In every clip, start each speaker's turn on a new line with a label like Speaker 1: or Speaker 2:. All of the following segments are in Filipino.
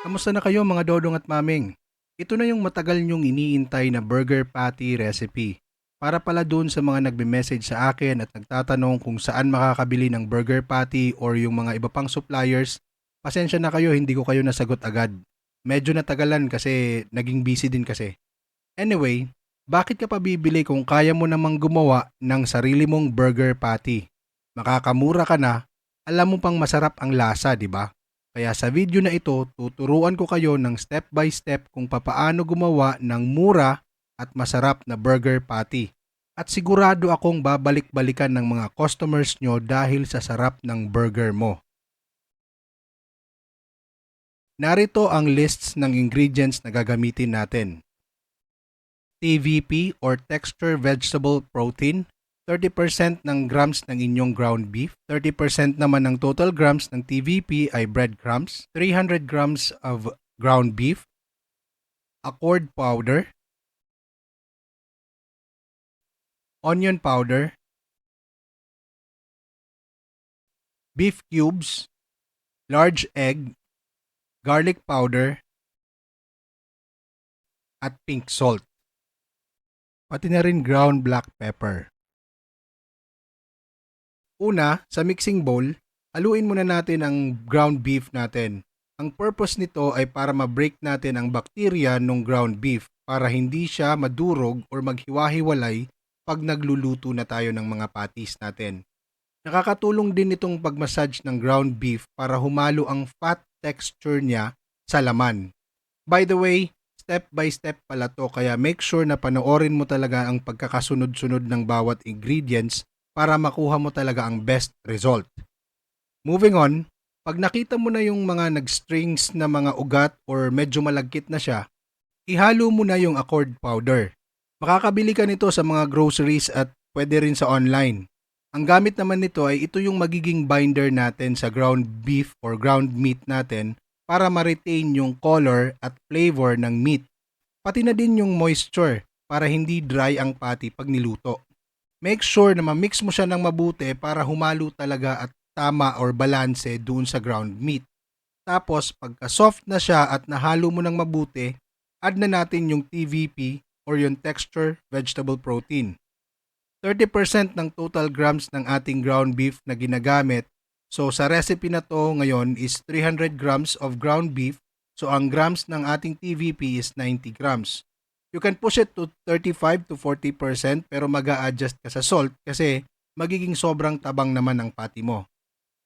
Speaker 1: Kamusta na kayo mga dodong at maming? Ito na yung matagal nyong iniintay na burger patty recipe. Para pala dun sa mga nagbe-message sa akin at nagtatanong kung saan makakabili ng burger patty or yung mga iba pang suppliers, pasensya na kayo, hindi ko kayo nasagot agad. Medyo natagalan kasi naging busy din kasi. Anyway, bakit ka pa bibili kung kaya mo namang gumawa ng sarili mong burger patty? Makakamura ka na, alam mo pang masarap ang lasa, di ba? Kaya sa video na ito, tuturuan ko kayo ng step by step kung papaano gumawa ng mura at masarap na burger patty. At sigurado akong babalik-balikan ng mga customers nyo dahil sa sarap ng burger mo. Narito ang lists ng ingredients na gagamitin natin. TVP or Texture Vegetable Protein, 30% ng grams ng inyong ground beef, 30% naman ng total grams ng TVP ay breadcrumbs, 300 grams of ground beef, accord powder, onion powder, beef cubes, large egg, garlic powder, at pink salt, pati na rin ground black pepper. Una, sa mixing bowl, haluin muna natin ang ground beef natin. Ang purpose nito ay para ma-break natin ang bakterya ng ground beef para hindi siya madurog or maghiwa-hiwalay pag nagluluto na tayo ng mga patties natin. Nakakatulong din itong pag-massage ng ground beef para humalo ang fat texture niya sa laman. By the way, step by step pala to kaya make sure na panoorin mo talaga ang pagkakasunod-sunod ng bawat ingredients para makuha mo talaga ang best result. Moving on, pag nakita mo na yung mga nag-strings na mga ugat or medyo malagkit na siya, ihalo mo na yung accord powder. Makakabili ka nito sa mga groceries at pwede rin sa online. Ang gamit naman nito ay ito yung magiging binder natin sa ground beef or ground meat natin para ma-retain yung color at flavor ng meat. Pati na din yung moisture para hindi dry ang patty pag niluto. Make sure na ma-mix mo siya ng mabuti para humalo talaga at tama or balanse doon sa ground meat. Tapos, pagka soft na siya at nahalo mo ng mabuti, add na natin yung TVP or yung texture vegetable protein. 30% ng total grams ng ating ground beef na ginagamit. So, sa recipe na to ngayon is 300 grams of ground beef. So, ang grams ng ating TVP is 90 grams. You can push it to 35 to 40% pero mag-a-adjust ka sa salt kasi magiging sobrang tabang naman ang patty mo.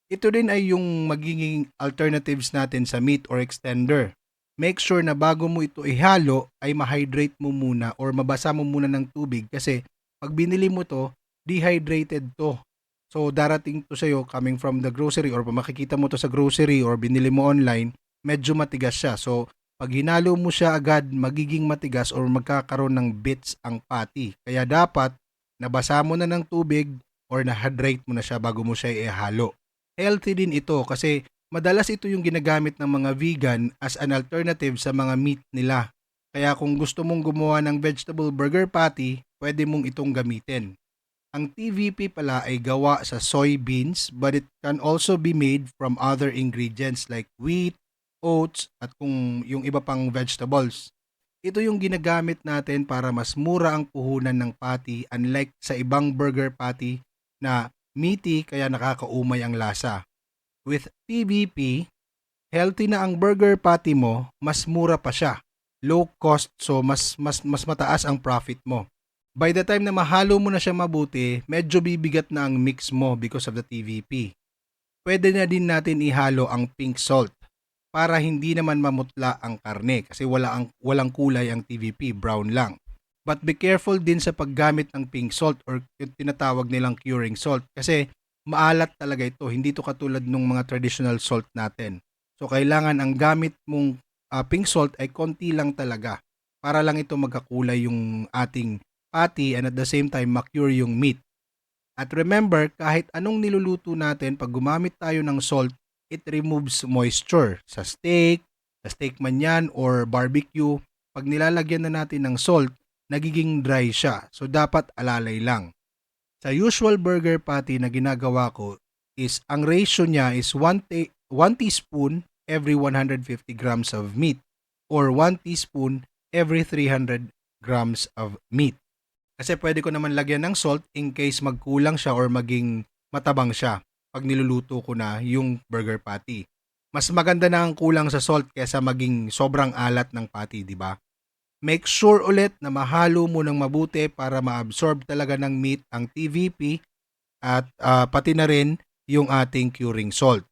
Speaker 1: Ito din ay yung magiging alternatives natin sa meat or extender. Make sure na bago mo ito ihalo ay ma-hydrate mo muna or mabasa mo muna ng tubig kasi pag binili mo to, dehydrated to. So darating to sa'yo coming from the grocery or makikita mo to sa grocery or binili mo online, medyo matigas siya. So pag hinalo mo siya agad, magiging matigas or magkakaroon ng bits ang patty. Kaya dapat, nabasa mo na ng tubig or na-hydrate mo na siya bago mo siya ihalo. Healthy din ito kasi madalas ito yung ginagamit ng mga vegan as an alternative sa mga meat nila. Kaya kung gusto mong gumawa ng vegetable burger patty, pwede mong itong gamitin. Ang TVP pala ay gawa sa soybeans but it can also be made from other ingredients like wheat, oats, at kung yung iba pang vegetables. Ito yung ginagamit natin para mas mura ang puhunan ng patty unlike sa ibang burger patty na meaty kaya nakakaumay ang lasa. With TVP, healthy na ang burger patty mo, mas mura pa siya. Low cost so mas mataas ang profit mo. By the time na mahalo mo na siya mabuti, medyo bibigat na ang mix mo because of the TVP. Pwede na din natin ihalo ang pink salt para hindi naman mamutla ang karne kasi walang kulay ang TVP, brown lang. But be careful din sa paggamit ng pink salt or yung tinatawag nilang curing salt kasi maalat talaga ito, hindi ito katulad ng mga traditional salt natin. So kailangan ang gamit mong pink salt ay konti lang talaga para lang ito magkakulay yung ating patty and at the same time ma-cure yung meat. At remember, kahit anong niluluto natin, pag gumamit tayo ng salt, it removes moisture. Sa steak man yan or barbecue, pag nilalagyan na natin ng salt, nagiging dry siya. So dapat alalay lang. Sa usual burger patty na ginagawa ko is ang ratio niya is 1 teaspoon every 150 grams of meat or 1 teaspoon every 300 grams of meat. Kasi pwede ko naman lagyan ng salt in case magkulang siya or maging matabang siya pag niluluto ko na yung burger patty. Mas maganda na ang kulang sa salt kesa maging sobrang alat ng patty, di ba? Make sure ulit na mahalo mo ng mabuti para ma-absorb talaga ng meat ang TVP at pati na rin yung ating curing salt.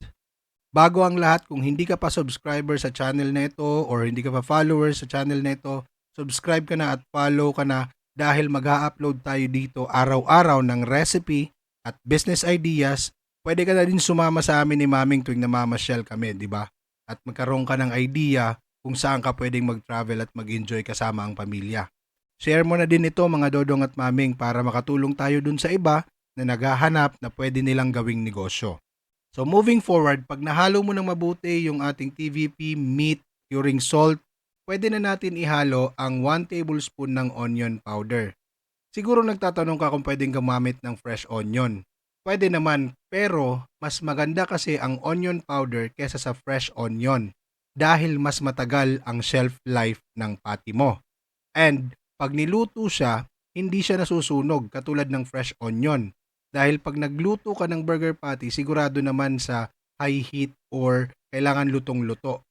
Speaker 1: Bago ang lahat, kung hindi ka pa subscriber sa channel na ito or hindi ka pa follower sa channel na ito, subscribe ka na at follow ka na dahil mag-a-upload tayo dito araw-araw ng recipe at business ideas. Pwede ka na din sumama sa amin ni Maming tuwing namamasyal kami, di ba? At magkaroon ka ng idea kung saan ka pwedeng mag-travel at mag-enjoy kasama ang pamilya. Share mo na din ito mga dodong at maming para makatulong tayo dun sa iba na naghahanap na pwede nilang gawing negosyo. So moving forward, pag nahalo mo ng mabuti yung ating TVP, meat, curing salt, pwede na natin ihalo ang 1 tablespoon ng onion powder. Siguro nagtatanong ka kung pwedeng gumamit ng fresh onion. Pwede naman, pero mas maganda kasi ang onion powder kesa sa fresh onion dahil mas matagal ang shelf life ng patty mo. And pag niluto siya, hindi siya nasusunog katulad ng fresh onion. Dahil pag nagluto ka ng burger patty, sigurado naman sa high heat or kailangan lutong-luto.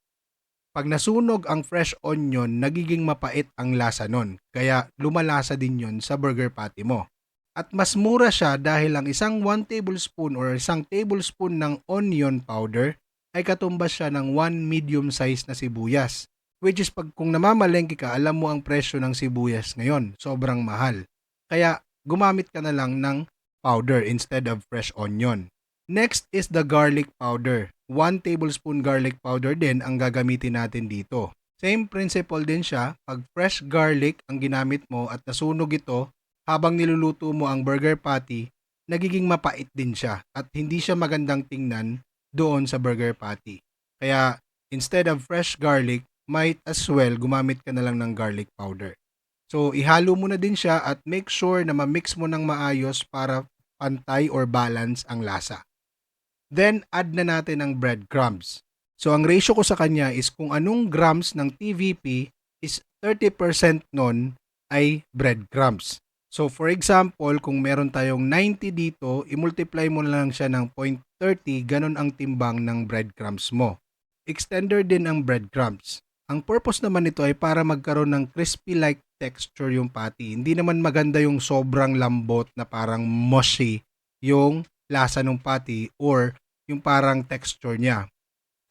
Speaker 1: Pag nasunog ang fresh onion, nagiging mapait ang lasa nun. Kaya lumalasa din yon sa burger patty mo. At mas mura siya dahil ang isang 1 tablespoon or isang tablespoon ng onion powder ay katumbas siya ng 1 medium size na sibuyas. Which is pag kung namamalengke ka, alam mo ang presyo ng sibuyas ngayon. Sobrang mahal. Kaya gumamit ka na lang ng powder instead of fresh onion. Next is the garlic powder. 1 tablespoon garlic powder din ang gagamitin natin dito. Same principle din siya. Pag fresh garlic ang ginamit mo at nasunog ito habang niluluto mo ang burger patty, nagiging mapait din siya at hindi siya magandang tingnan doon sa burger patty. Kaya instead of fresh garlic, might as well gumamit ka na lang ng garlic powder. So ihalo mo na din siya at make sure na ma-mix mo ng maayos para pantay or balance ang lasa. Then add na natin ang breadcrumbs. So ang ratio ko sa kanya is kung anong grams ng TVP is 30% nun ay breadcrumbs. So for example, kung meron tayong 90 dito, i-multiply mo na lang siya ng 0.30, ganun ang timbang ng breadcrumbs mo. Extender din ang breadcrumbs. Ang purpose naman nito ay para magkaroon ng crispy-like texture yung patty. Hindi naman maganda yung sobrang lambot na parang mushy yung lasa ng patty or yung parang texture niya.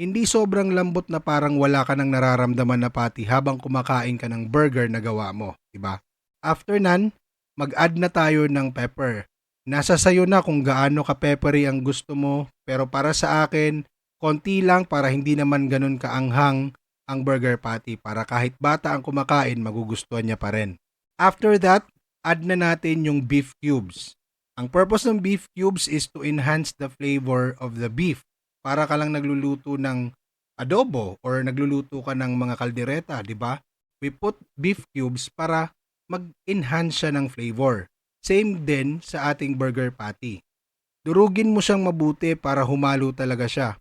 Speaker 1: Hindi sobrang lambot na parang wala ka nang nararamdaman na patty habang kumakain ka ng burger na gawa mo, diba? After nan, mag-add na tayo ng pepper. Nasa sayo na kung gaano ka peppery ang gusto mo, pero para sa akin, konti lang para hindi naman ganun kaanghang ang burger patty para kahit bata ang kumakain, magugustuhan niya pa rin. After that, add na natin yung beef cubes. Ang purpose ng beef cubes is to enhance the flavor of the beef. Para ka lang nagluluto ng adobo or nagluluto ka ng mga kaldereta, di ba? We put beef cubes para mag-enhance siya ng flavor. Same din sa ating burger patty. Durugin mo siyang mabuti para humalo talaga siya.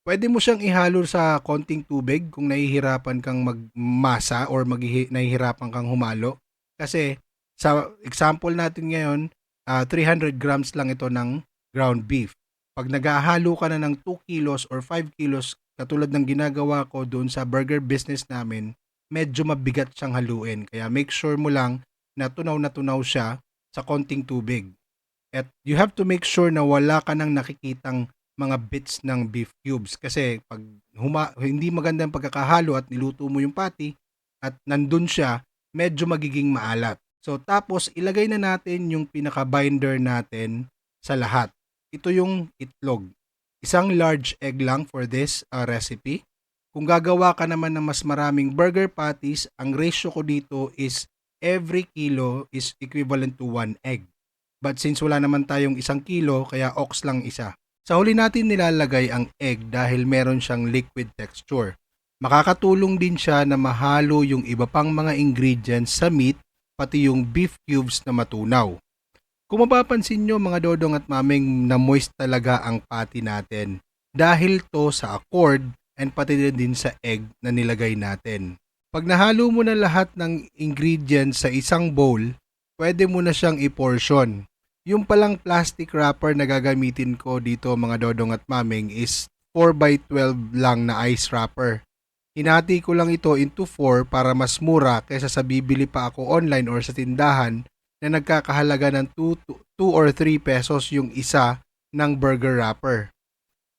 Speaker 1: Pwede mo siyang ihalo sa konting tubig kung nahihirapan kang magmasa or nahihirapan kang humalo. Kasi sa example natin ngayon, 300 grams lang ito ng ground beef. Pag naghahalo ka na ng 2 kilos or 5 kilos, katulad ng ginagawa ko doon sa burger business namin, medyo mabigat siyang haluin. Kaya make sure mo lang na tunaw siya sa konting tubig. At you have to make sure na wala ka nang nakikitang mga bits ng beef cubes. Kasi pag hindi magandang pagkakahalo at niluto mo yung patty at nandun siya, medyo magiging maalat. So tapos ilagay na natin yung pinaka-binder natin sa lahat. Ito yung itlog. Isang large egg lang for this recipe. Kung gagawa ka naman ng mas maraming burger patties, ang ratio ko dito is every kilo is equivalent to 1 egg. But since wala naman tayong 1 kilo, kaya ox lang isa. Sa huli natin nilalagay ang egg dahil meron siyang liquid texture. Makakatulong din siya na mahalo yung iba pang mga ingredients sa meat, pati yung beef cubes na matunaw. Kung mapapansin nyo mga dodong at maming na moist talaga ang patty natin dahil to sa accord and pati din sa egg na nilagay natin. Pag nahalo mo na lahat ng ingredients sa isang bowl, pwede mo na siyang i-portion. Yung palang plastic wrapper na gagamitin ko dito mga dodong at maming is 4x12 lang na ice wrapper. Hinati ko lang ito into 4 para mas mura kaysa sa bibili pa ako online or sa tindahan na nagkakahalaga ng 2 or 3 pesos yung isa ng burger wrapper.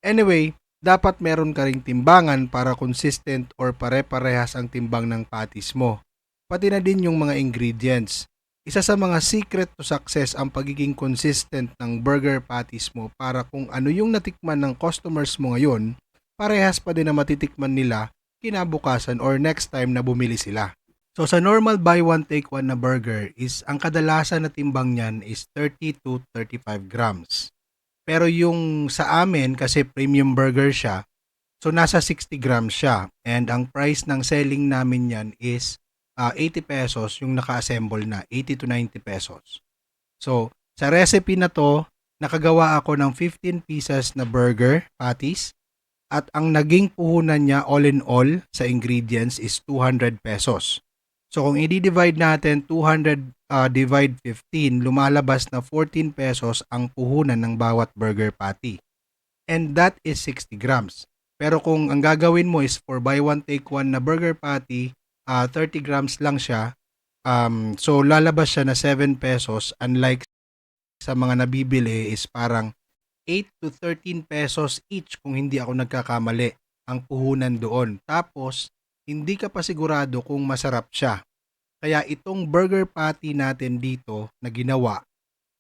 Speaker 1: Anyway, dapat meron ka ring timbangan para consistent or pare-parehas ang timbang ng patties mo. Pati na din yung mga ingredients. Isa sa mga secret to success ang pagiging consistent ng burger patties mo para kung ano yung natikman ng customers mo ngayon, parehas pa din na matitikman nila kinabukasan or next time na bumili sila. So sa normal buy one take one na burger is ang kadalasan na timbang niyan is 30 to 35 grams. Pero yung sa amin kasi premium burger siya, so nasa 60 grams siya and ang price ng selling namin yan is 80 pesos yung naka-assemble na, 80 to 90 pesos. So sa recipe na to, nakagawa ako ng 15 pieces na burger patties. At ang naging puhunan niya all in all sa ingredients is 200 pesos. So kung i-divide natin 200 divide 15, lumalabas na 14 pesos ang puhunan ng bawat burger patty. And that is 60 grams. Pero kung ang gagawin mo is for buy one take one na burger patty, 30 grams lang siya. So lalabas siya na 7 pesos unlike sa mga nabibili is parang 8 to 13 pesos each kung hindi ako nagkakamali ang puhunan doon. Tapos, hindi ka pa sigurado kung masarap siya. Kaya itong burger patty natin dito na ginawa,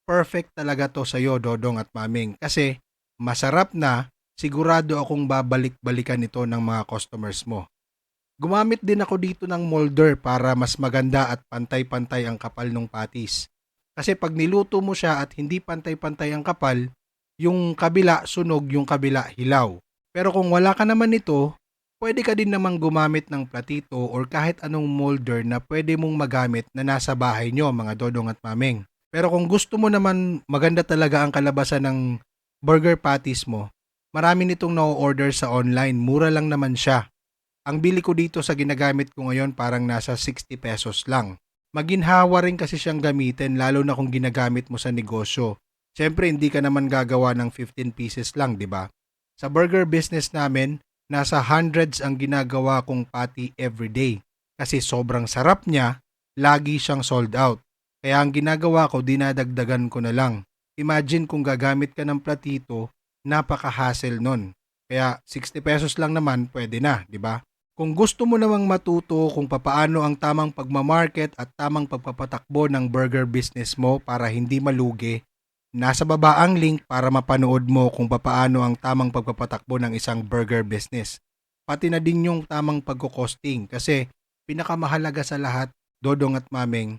Speaker 1: perfect talaga to sa'yo, Dodong at Maming. Kasi masarap na, sigurado akong babalik-balikan ito ng mga customers mo. Gumamit din ako dito ng molder para mas maganda at pantay-pantay ang kapal ng patties. Kasi pag niluto mo siya at hindi pantay-pantay ang kapal, yung kabila sunog, yung kabila hilaw. Pero kung wala ka naman nito, pwede ka din namang gumamit ng platito or kahit anong molder na pwede mong magamit na nasa bahay nyo mga dodong at maming. Pero kung gusto mo naman maganda talaga ang kalabasan ng burger patties mo, marami nitong na-order sa online, mura lang naman siya. Ang bili ko dito sa ginagamit ko ngayon parang nasa 60 pesos lang. Maginhawa rin kasi siyang gamitin lalo na kung ginagamit mo sa negosyo. Siyempre, hindi ka naman gagawa ng 15 pieces lang, di ba? Sa burger business namin, nasa hundreds ang ginagawa kong patty everyday. Kasi sobrang sarap niya, lagi siyang sold out. Kaya ang ginagawa ko, dinadagdagan ko na lang. Imagine kung gagamit ka ng platito, napaka-hassle nun. Kaya 60 pesos lang naman, pwede na, di ba? Kung gusto mo namang matuto kung papaano ang tamang pagmamarket at tamang pagpapatakbo ng burger business mo para hindi malugi, nasa baba ang link para mapanood mo kung papaano ang tamang pagpapatakbo ng isang burger business. Pati na din yung tamang pagkukosting kasi pinakamahalaga sa lahat, Dodong at Maming,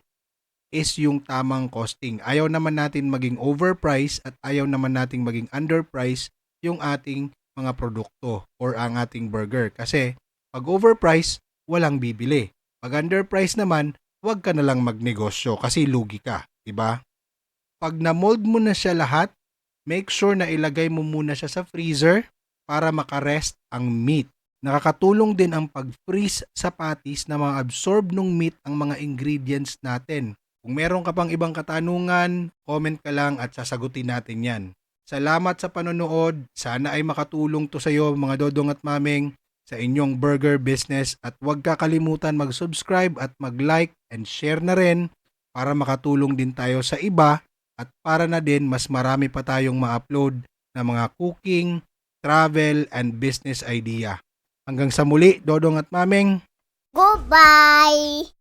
Speaker 1: is yung tamang costing. Ayaw naman natin maging overpriced at ayaw naman nating maging underpriced yung ating mga produkto or ang ating burger. Kasi pag overpriced, walang bibili. Pag underpriced naman, huwag ka na lang magnegosyo kasi lugi ka, diba? Pag na-mold mo na siya lahat, make sure na ilagay mo muna siya sa freezer para makarest ang meat. Nakakatulong din ang pag-freeze sa patties na ma-absorb ng meat ang mga ingredients natin. Kung meron ka pang ibang katanungan, comment ka lang at sasagutin natin yan. Salamat sa panonood. Sana ay makatulong to sa iyo mga dodong at maming sa inyong burger business at huwag kakalimutan mag-subscribe at mag-like and share na rin para makatulong din tayo sa iba. At para na din mas marami pa tayong ma-upload na mga cooking, travel, and business idea. Hanggang sa muli, Dodong at Maming.
Speaker 2: Goodbye!